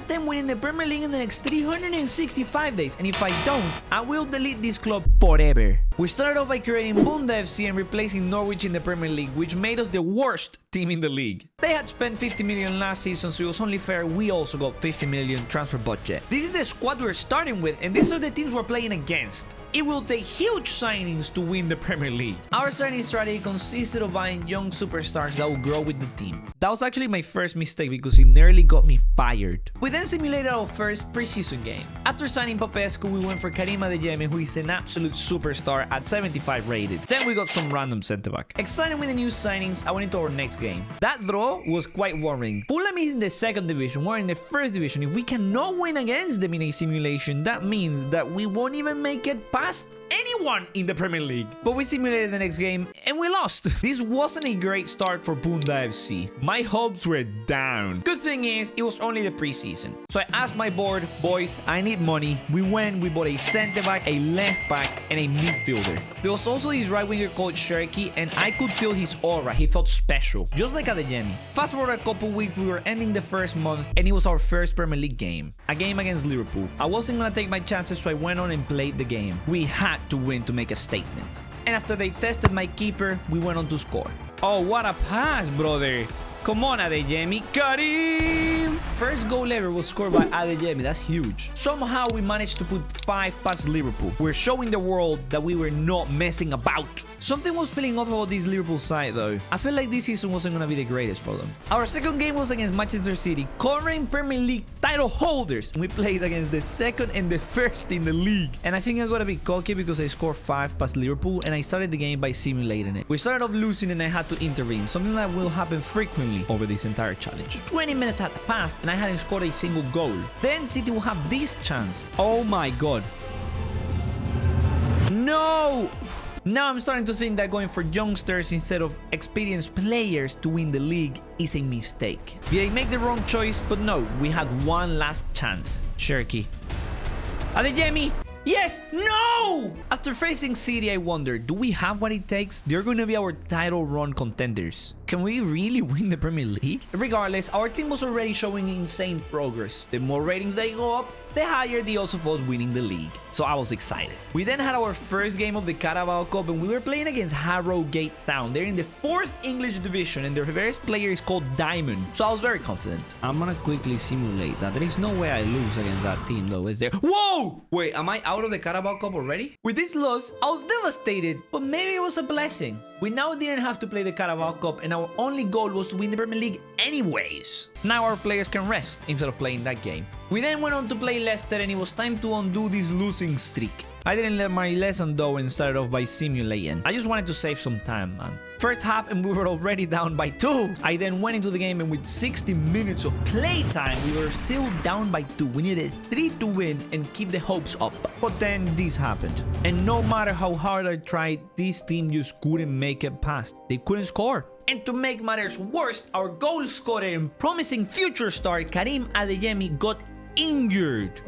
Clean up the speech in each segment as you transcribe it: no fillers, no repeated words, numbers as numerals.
attempt winning the Premier League in the next 365 days, and if I don't, I will delete this club forever. We started off by creating Bunda FC and replacing Norwich in the Premier League, which made us the worst team in the league. They had spent 50 million last season, so it was only fair we also got 50 million transfer budget. This is the squad we're starting with, and these are the teams we're playing against. It will take huge signings to win the Premier League. Our signing strategy consisted of buying young superstars that will grow with the team. That was actually my first mistake because it nearly got me fired. We then simulated our first preseason game. After signing Popescu, we went for Adeyemi, who is an absolute superstar at 75 rated. Then we got some random centre-back. Excited with the new signings, I went into our next game. That draw was quite worrying. Fulham is in the second division, we're in the first division. If we cannot win against them in a simulation, that means that we won't even make it past anyone in the Premier League. But we simulated the next game and we lost. This wasn't a great start for Bunda FC. My hopes were down. Good thing is, it was only the preseason. So I asked my board, boys, I need money. We bought a centre-back, a left-back, and a midfielder. There was also this right-winger called Cherky, and I could feel his aura. He felt special, just like Adeyemi. Fast forward a couple weeks, we were ending the first month, and it was our first Premier League game. A game against Liverpool. I wasn't gonna take my chances, so I went on and played the game. We had to win to make a statement. And after they tested my keeper, we went on to score. Oh, what a pass, brother. Come on, Adeyemi. Karim! First goal ever was scored by Adeyemi. That's huge. Somehow we managed to put 5 past Liverpool. We're showing the world that we were not messing about. Something was feeling off about this Liverpool side though. I feel like this season wasn't going to be the greatest for them. Our second game was against Manchester City, current Premier League title holders. We played against the second and the first in the league. And I think I got to be cocky because I scored 5 past Liverpool and I started the game by simulating it. We started off losing and I had to intervene. Something that will happen frequently over this entire challenge. 20 minutes had passed and I hadn't scored a single goal. Then City will have this chance. Oh my god. No! Now I'm starting to think that going for youngsters instead of experienced players to win the league is a mistake. Did I make the wrong choice? But no, we had one last chance. Cherky. Adeyemi! Yes! No! After facing City, I wondered, do we have what it takes? They're going to be our title run contenders. Can we really win the Premier League? Regardless, our team was already showing insane progress. The more ratings they go up, the higher the odds of us winning the league. So I was excited. We then had our first game of the Carabao Cup and we were playing against Harrogate Town. They're in the 4th English division and their best player is called Diamond. So I was very confident. I'm gonna quickly simulate that. There is no way I lose against that team though, is there? Whoa! Wait, am I out of the Carabao Cup already? With this loss, I was devastated, but maybe it was a blessing. We now didn't have to play the Carabao Cup and our only goal was to win the Premier League anyways. Now our players can rest instead of playing that game. We then went on to play Leicester and it was time to undo this losing streak. I didn't learn my lesson though and started off by simulating. I just wanted to save some time, man. First half and we were already down by 2. I then went into the game and with 60 minutes of play time, we were still down by 2. We needed 3 to win and keep the hopes up. But then this happened. And no matter how hard I tried, this team just couldn't make it past. They couldn't score. And to make matters worse, our goal scorer and promising future star Karim Adeyemi got injured.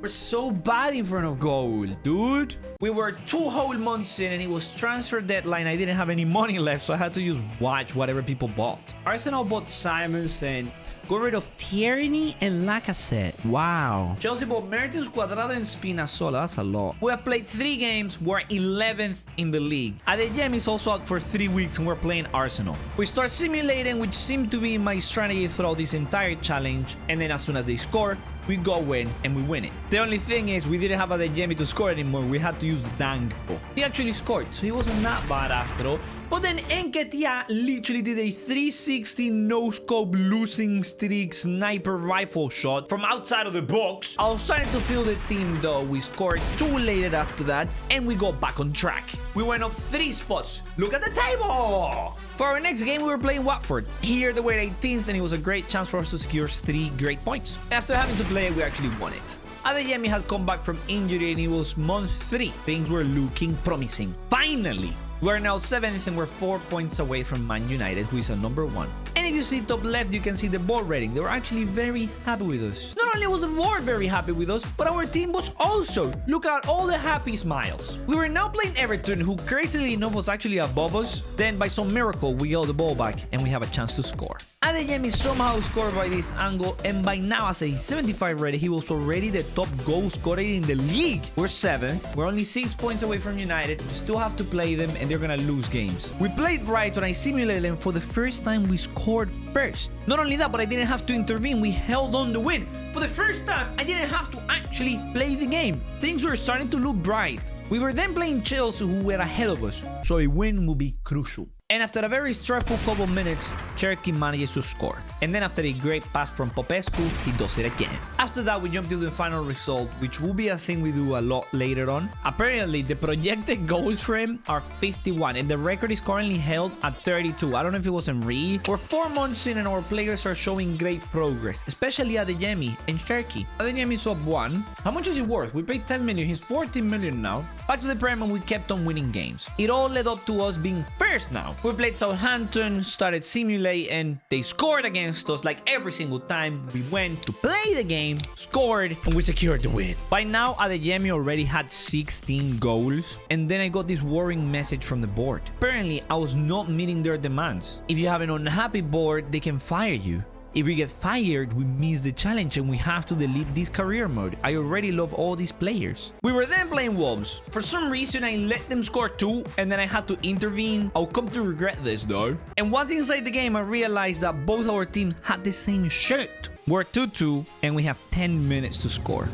We're so bad in front of goal, dude. We were 2 whole months in and it was transfer deadline. I didn't have any money left, so I had to just watch whatever people bought. Arsenal bought Simons and got rid of Tierney and Lacazette. Wow. Chelsea bought Mertens, Cuadrado, and Spinazzola. That's a lot. We have played 3 games. We're 11th in the league. Adeyemi is also out for 3 weeks and we're playing Arsenal. We start simulating, which seemed to be my strategy throughout this entire challenge. And then as soon as they score, we go in and we win it. The only thing is we didn't have Adeyemi to score anymore. We had to use Dango. He actually scored, so he wasn't that bad after all. But then Nketiah literally did a 360 no-scope losing streak sniper rifle shot from outside of the box. I was starting to feel the team though. We scored 2 later after that and we got back on track. We went up 3 spots. Look at the table! For our next game, we were playing Watford. Here, they were 18th and it was a great chance for us to secure 3 great points. After having to play it, we actually won it. Adeyemi had come back from injury and it was month 3. Things were looking promising. Finally! We're now 7th and we're 4 points away from Man United, who is at number 1. And if you see top left, you can see the board rating. They were actually very happy with us. Not only was the board very happy with us, but our team was also. Look at all the happy smiles. We were now playing Everton, who crazily enough was actually above us. Then by some miracle, we got the ball back and we have a chance to score. Adeyemi somehow scored by this angle, and by now as a 75 ready, he was already the top goal scorer in the league. We're 7th. We're only 6 points away from United. We still have to play them and they're gonna lose games. We played Brighton, I simulated them. For the first time, we scored first. Not only that, but I didn't have to intervene. We held on the win. For the first time, I didn't have to actually play the game. Things were starting to look bright. We were then playing Chelsea, who were ahead of us, so a win would be crucial. And after a very stressful couple minutes, Cherky manages to score. And then after a great pass from Popescu, he does it again. After that, we jump to the final result, which will be a thing we do a lot later on. Apparently, the projected goals for him are 51, and the record is currently held at 32. I don't know if it was Henry. We're 4 months in and our players are showing great progress, especially Adeyemi and Cherky. Adeyemi is up 1. How much is he worth? We paid 10 million, he's 14 million now. Back to the Prem and we kept on winning games. It all led up to us being first now. We played Southampton, started simulate, and they scored against us like every single time. We went to play the game, scored, and we secured the win. By now, Adeyemi already had 16 goals, and then I got this worrying message from the board. Apparently, I was not meeting their demands. If you have an unhappy board, they can fire you. If we get fired, we miss the challenge and we have to delete this career mode. I already love all these players. We were then playing Wolves. For some reason, I let them score 2 and then I had to intervene. I'll come to regret this though. And once inside the game, I realized that both our teams had the same shirt. We're 2-2 and we have 10 minutes to score.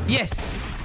Yes!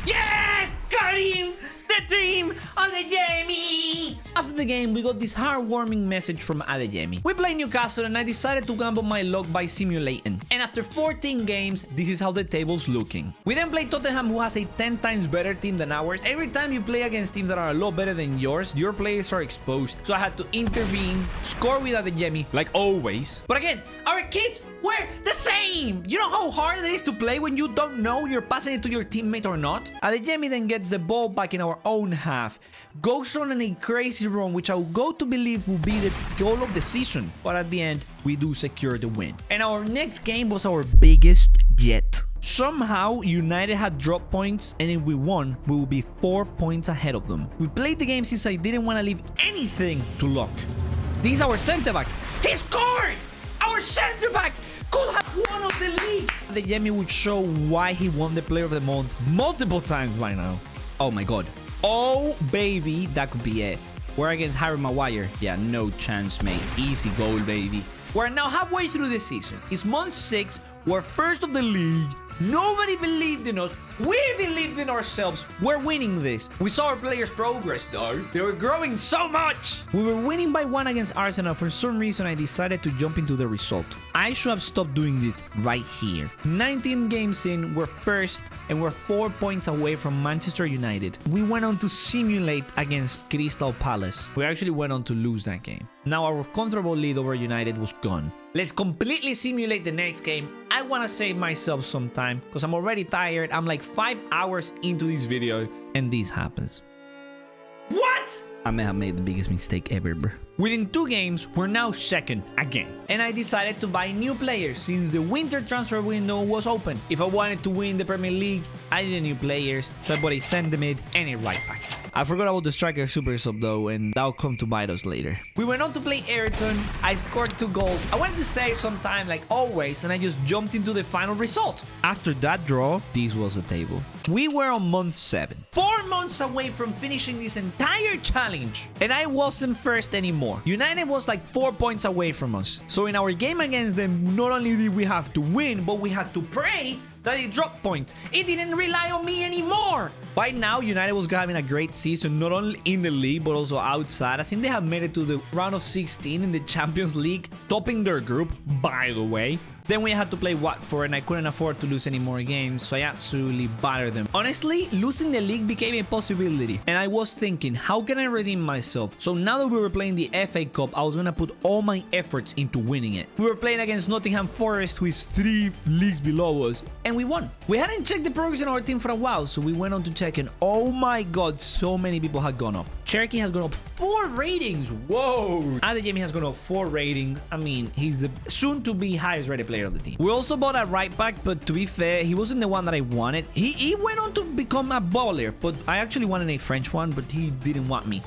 Yes! Got him! The team of Adeyemi! After the game, we got this heartwarming message from Adeyemi. We played Newcastle and I decided to gamble my luck by simulating. And after 14 games, this is how the table's looking. We then played Tottenham, who has a 10 times better team than ours. Every time you play against teams that are a lot better than yours, your players are exposed. So I had to intervene, score with Adeyemi, like always. But again, our kids were the same! You know how hard it is to play when you don't know you're passing it to your teammate or not? Adeyemi then gets the ball back in our own half, goes on a crazy run, which I will go to believe will be the goal of the season. But at the end, we do secure the win. And our next game was our biggest yet. Somehow, United had dropped points, and if we won, we will be 4 points ahead of them. We played the game since I didn't want to leave anything to luck. This is our centre-back. He scored! Our centre-back could have won of the league. Adeyemi would show why he won the Player of the Month multiple times by now. Oh my god. Oh baby, that could be it. We're against Harry Maguire. Yeah, no chance, mate. Easy goal, baby. We're now halfway through the season. It's month 6. We're first of the league. Nobody believed in us. We believed in ourselves. We're winning this. We saw our players progress though. They were growing so much. We were winning by 1 against Arsenal. For some reason, I decided to jump into the result. I should have stopped doing this right here. 19 games in, we're first and we're 4 points away from Manchester United. We went on to simulate against Crystal Palace. We actually went on to lose that game. Now our comfortable lead over United was gone. Let's completely simulate the next game. I want to save myself some time because I'm already tired. I'm like 5 hours into this video and this happens. What? I may have made the biggest mistake ever, bro. Within 2 games, we're now second again. And I decided to buy new players since the winter transfer window was open. If I wanted to win the Premier League, I needed new players. So I bought a centre mid and a right back. I forgot about the striker super sub though, and that'll come to bite us later. We went on to play Everton. I scored 2 goals. I wanted to save some time like always, and I just jumped into the final result. After that draw, this was the table. We were on month 7. 4 months away from finishing this entire challenge, and I wasn't first anymore. United was like 4 points away from us. So in our game against them, not only did we have to win, but we had to pray that it dropped points. It didn't rely on me anymore. By now, United was having a great season, not only in the league, but also outside. I think they had made it to the round of 16 in the Champions League, topping their group, by the way. Then we had to play Watford, and I couldn't afford to lose any more games, so I absolutely battered them. Honestly, losing the league became a possibility, and I was thinking, how can I redeem myself? So now that we were playing the FA Cup, I was gonna put all my efforts into winning it. We were playing against Nottingham Forest, who is 3 leagues below us, and we won. We hadn't checked the progress on our team for a while, so we went on to check, and oh my god, so many people had gone up. Cherokee has gone up 4 ratings. Whoa. Adeyemi has gone up 4 ratings. I mean, he's the soon-to-be highest-rated player of the team. We also bought a right back, but to be fair, he wasn't the one that I wanted. He went on to become a baller, but I actually wanted a French one, but he didn't want me.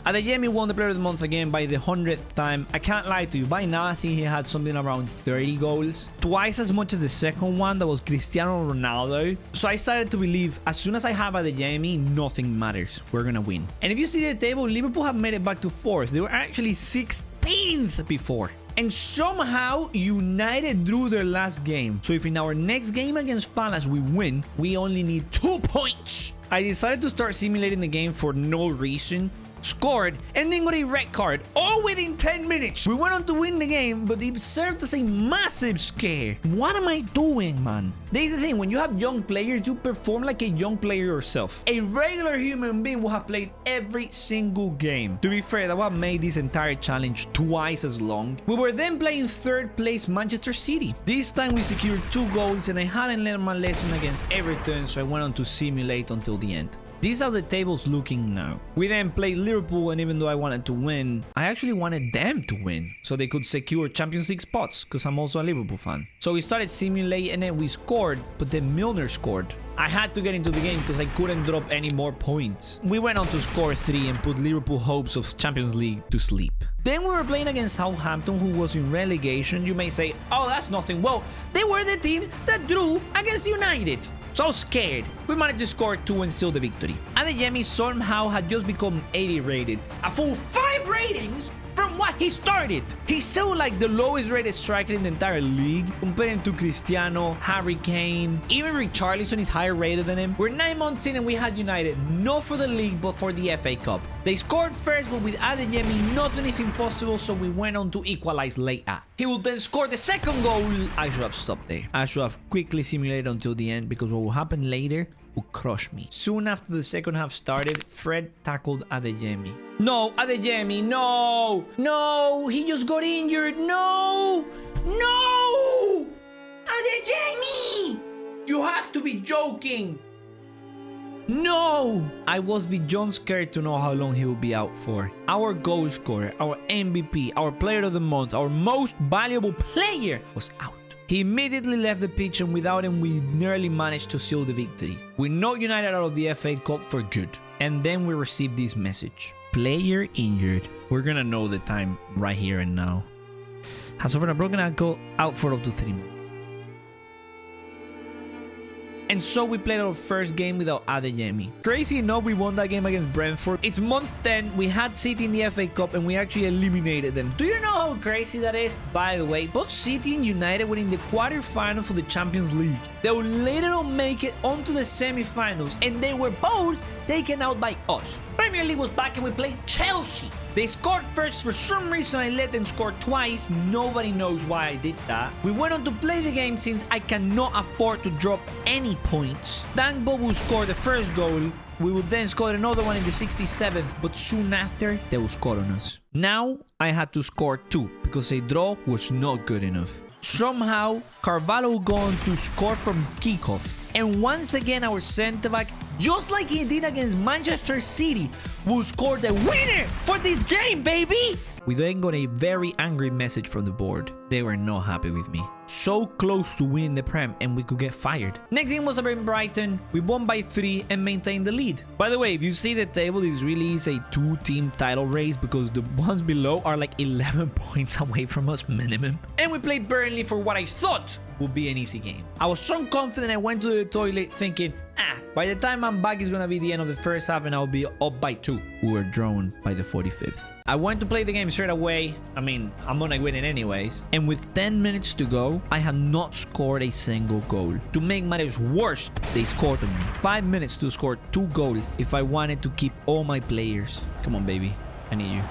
Adeyemi won the Player of the Month again by the 100th time. I can't lie to you. By now, I think he had something around 30 goals. Twice as much as the second one, that was Cristiano Ronaldo. So I started to believe, as soon as I have Adeyemi, nothing matters. We're gonna win. And if you see the table, Liverpool have made it back to 4th. They were actually 16th before. And somehow, United drew their last game. So if in our next game against Palace we win, we only need 2 points. I decided to start simulating the game for no reason. Scored, and then got a red card, all within 10 minutes. We went on to win the game, but it served as a massive scare. What am I doing, man? There's the thing, when you have young players, you perform like a young player yourself. A regular human being will have played every single game. To be fair, that what made this entire challenge twice as long. We were then playing 3rd place Manchester City. This time we secured 2 goals, and I hadn't learned my lesson against Everton, so I went on to simulate until the end. These are the tables looking now. We then played Liverpool, and even though I wanted to win, I actually wanted them to win so they could secure Champions League spots, because I'm also a Liverpool fan. So we started simulating it, we scored, but then Milner scored. I had to get into the game because I couldn't drop any more points. We went on to score 3 and put Liverpool hopes of Champions League to sleep. Then we were playing against Southampton, who was in relegation. You may say, oh, that's nothing. Well, they were the team that drew against United. So I was scared. We managed to score 2 and seal the victory. Adeyemi somehow had just become 80 rated. A full 5 ratings from what he started. He's still like the lowest rated striker in the entire league, comparing to Cristiano, Harry Kane, even Richarlison is higher rated than him. We're 9 months in and we had United, not for the league, but for the FA Cup. They scored first, but with Adeyemi, nothing is impossible, so we went on to equalize later. He will then score the second goal. I should have stopped there. I should have quickly simulated until the end, because what will happen later will crush me. Soon after the second half started, Fred tackled Adeyemi. No, Adeyemi, no! No! He just got injured! No! No! Adeyemi! You have to be joking! No! I was beyond scared to know how long he would be out for. Our goal scorer, our MVP, our player of the month, our most valuable player was out. He immediately left the pitch, and without him, we nearly managed to seal the victory. We knocked United out of the FA Cup for good. And then we received this message. Player injured. We're gonna know the time right here and now. Has suffered a broken ankle, out for up to 3 months. And so we played our first game without Adeyemi. Crazy enough, we won that game against Brentford. It's month 10. We had City in the FA Cup and we actually eliminated them. Do you know how crazy that is? By the way, both City and United were in the quarterfinal for the Champions League. They would later on make it onto the semi-finals, and they were both taken out by us. Premier League was back and we played Chelsea. They scored first. For some reason, I let them score twice. Nobody knows why I did that. We went on to play the game since I cannot afford to drop any points. Dan Bobu scored the first goal. We would then score another one in the 67th, but soon after, they will score on us. Now, I had to score 2 because a draw was not good enough. Somehow, Carvalho go on to score from kickoff. And once again, our centre-back, just like he did against Manchester City, will score the winner for this game, baby! We then got a very angry message from the board. They were not happy with me. So close to winning the Prem, and we could get fired. Next game was against Brighton. We won by 3 and maintained the lead. By the way, if you see the table, this really is a 2-team title race because the ones below are like 11 points away from us minimum. And we played Burnley for what I thought would be an easy game. I was so confident I went to the toilet thinking, by the time I'm back, it's gonna be the end of the first half and I'll be up by 2. We were drawn by the 45th. I went to play the game straight away. I mean, I'm gonna win it anyways. And with 10 minutes to go, I had not scored a single goal. To make matters worse, they scored on me. 5 minutes to score 2 goals if I wanted to keep all my players. Come on, baby. I need you.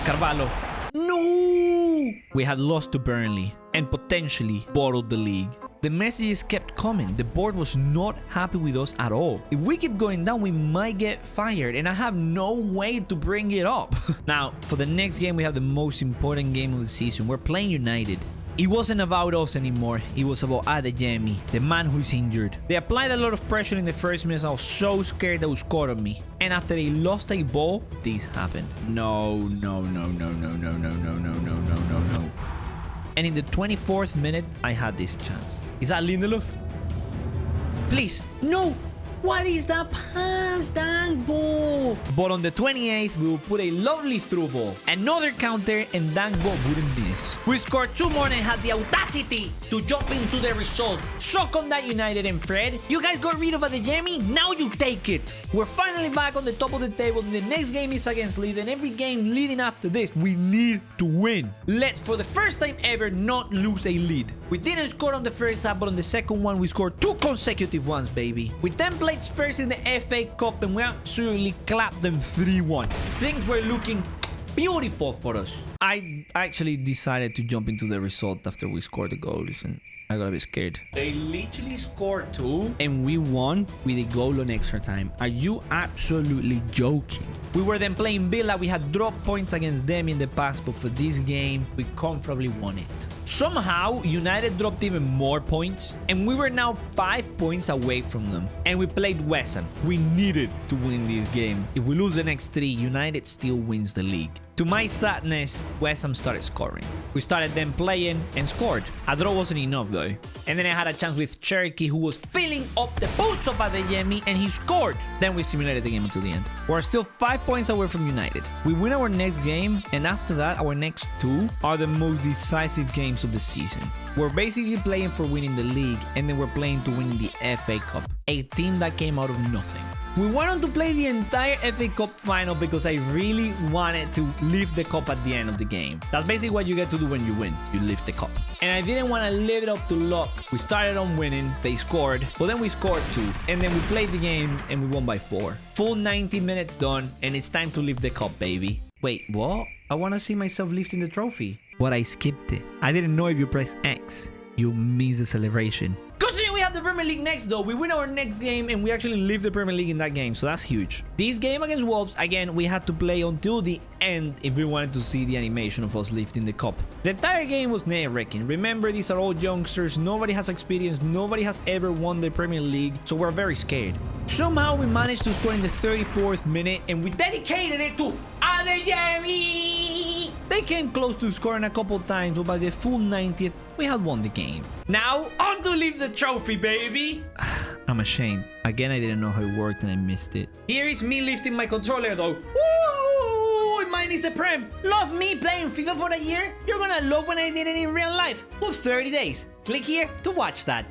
Carvalho. No! We had lost to Burnley and potentially potentially bottle the league. The messages kept coming. The board was not happy with us at all. If we keep going down, we might get fired, and I have no way to bring it up. Now, for the next game, we have the most important game of the season. We're playing United. It wasn't about us anymore. It was about Adeyemi, the man who's injured. They applied a lot of pressure in the first minutes. I was so scared they would score on me. And after they lost a ball, this happened. No. And in the 24th minute, I had this chance. Is that Lindelof? Please, no! What is that pass? Dang ball! But on the 28th, we will put a lovely through ball. Another counter, and dang ball wouldn't miss. We scored 2 more and had the audacity to jump into the result. Suck on that, United and Fred. You guys got rid of Adeyemi, now you take it. We're finally back on the top of the table. The next game is against Leeds, and every game leading after this, we need to win. Let's, for the first time ever, not lose a lead. We didn't score on the first half, but on the second one, we scored 2 consecutive ones, baby. We then played Spurs in the FA Cup, and we absolutely clapped them 3-1. Things were looking beautiful for us. I actually decided to jump into the result after we scored the goals, and I got a bit scared. They literally scored 2, and we won with a goal on extra time. Are you absolutely joking? We were then playing Villa. We had dropped points against them in the past, but for this game, we comfortably won it. Somehow, United dropped even more points, and we were now 5 points away from them. And we played West Ham. We needed to win this game. If we lose the next 3, United still wins the league. To my sadness, West Ham started scoring. We started then playing and scored. A draw wasn't enough though. And then I had a chance with Cherky, who was filling up the boots of Adeyemi, and he scored. Then we simulated the game until the end. We're still 5 points away from United. We win our next game, and after that, our next 2 are the most decisive games of the season. We're basically playing for winning the league, and then we're playing to win the FA Cup, a team that came out of nothing. We went on to play the entire FA Cup final because I really wanted to lift the cup at the end of the game. That's basically what you get to do when you win. You lift the cup. And I didn't want to live it up to luck. We started on winning. They scored. But then we scored 2. And then we played the game and we won by 4. Full 90 minutes done. And it's time to lift the cup, baby. Wait, what? I want to see myself lifting the trophy. But I skipped it. I didn't know if you press X, you miss the celebration. Good thing we have the Premier League next though. We win our next game and we actually live the Premier League in that game, so that's huge. This game against Wolves, again, we had to play until the end if we wanted to see the animation of us lifting the cup. The entire game was nerve-wracking. Remember, these are all youngsters. Nobody has experience. Nobody has ever won the Premier League, so we're very scared. Somehow we managed to score in the 34th minute and we dedicated it to Adeyemi. They came close to scoring a couple times, but by the full 90th, we had won the game. Now, on to lift the trophy, baby! I'm ashamed. Again, I didn't know how it worked and I missed it. Here is me lifting my controller, though. Woo! Mine is the Prem. Love me playing FIFA for a year? You're gonna love when I did it in real life. For 30 days. Click here to watch that.